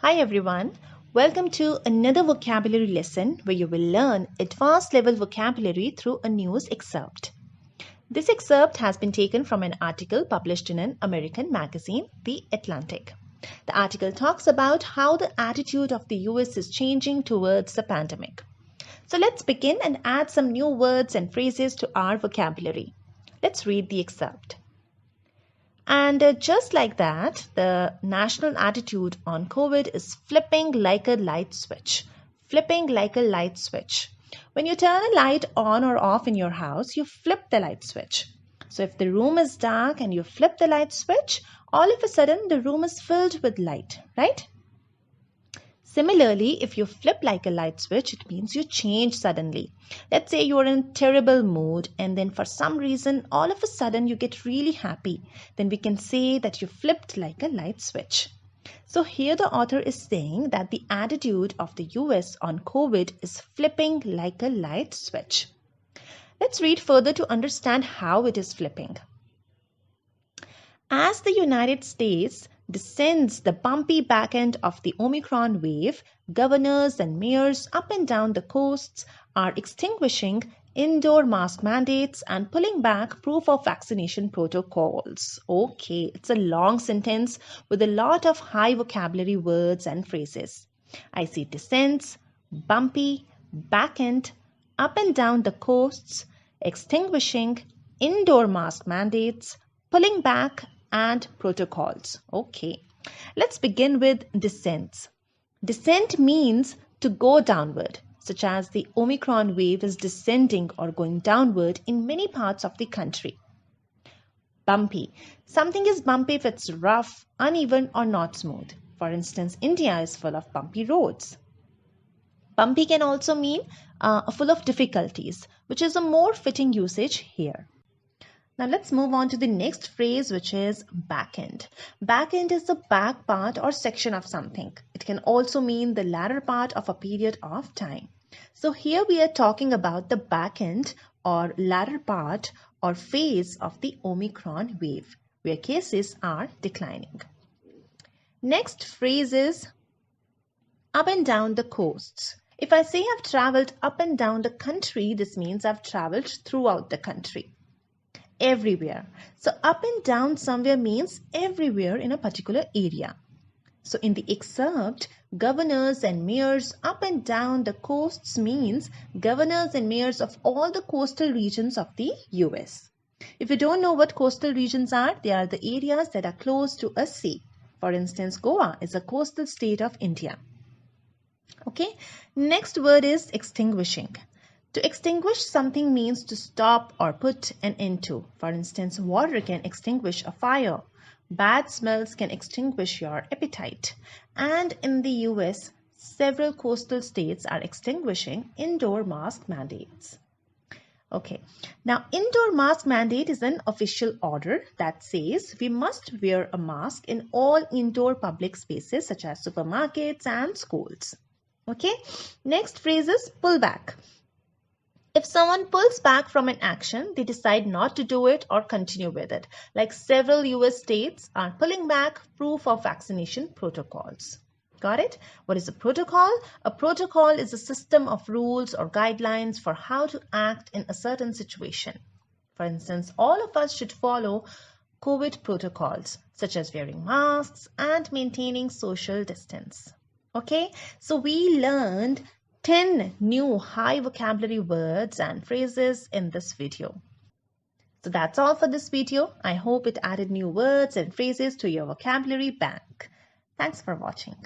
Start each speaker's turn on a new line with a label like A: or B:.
A: Hi everyone, welcome to another vocabulary lesson where you will learn advanced level vocabulary through a news excerpt. This excerpt has been taken from an article published in an American magazine, The Atlantic. The article talks about how the attitude of the US is changing towards the pandemic. So let's begin and add some new words and phrases to our vocabulary. Let's read the excerpt. And just like that, the national attitude on COVID is flipping like a light switch. Flipping like a light switch. When you turn a light on or off in your house, you flip the light switch. So if the room is dark and you flip the light switch, all of a sudden the room is filled with light, right? Similarly, if you flip like a light switch, it means you change suddenly. Let's say you're in a terrible mood and then for some reason, all of a sudden you get really happy. Then we can say that you flipped like a light switch. So here the author is saying that the attitude of the US on COVID is flipping like a light switch. Let's read further to understand how it is flipping. As the United States descends the bumpy backend of the Omicron wave, governors and mayors up and down the coasts are extinguishing indoor mask mandates and pulling back proof of vaccination protocols. Okay, it's a long sentence with a lot of high vocabulary words and phrases. I see descends, bumpy, backend, up and down the coasts, extinguishing, indoor mask mandates, pulling back, and protocols. Okay, let's begin with descents. Descent means to go downward, such as the Omicron wave is descending or going downward in many parts of the country. Bumpy. Something is bumpy if it's rough, uneven, or not smooth. For instance, India is full of bumpy roads. Bumpy can also mean full of difficulties, which is a more fitting usage here. Now let's move on to the next phrase, which is backend. Backend is the back part or section of something. It can also mean the latter part of a period of time. So here we are talking about the backend or latter part or phase of the Omicron wave, where cases are declining. Next phrase is up and down the coasts. If I say I've traveled up and down the country, this means I've traveled throughout the country. Everywhere. So up and down somewhere means everywhere in a particular area. So in the excerpt, governors and mayors up and down the coasts means governors and mayors of all the coastal regions of the US. If you don't know what coastal regions are, they are the areas that are close to a sea. For instance, Goa is a coastal state of India. Okay, next word is extinguishing. To extinguish something means to stop or put an end to. For instance, water can extinguish a fire. Bad smells can extinguish your appetite. And in the US, several coastal states are extinguishing indoor mask mandates. Okay, now indoor mask mandate is an official order that says we must wear a mask in all indoor public spaces such as supermarkets and schools. Okay, next phrase is pull back. If someone pulls back from an action, they decide not to do it or continue with it. Like several US states are pulling back proof of vaccination protocols. Got it? What is a protocol? A protocol is a system of rules or guidelines for how to act in a certain situation. For instance, all of us should follow COVID protocols, such as wearing masks and maintaining social distance. Okay, so we learned 10 new high vocabulary words and phrases in this video. So that's all for this video. I hope it added new words and phrases to your vocabulary bank. Thanks for watching.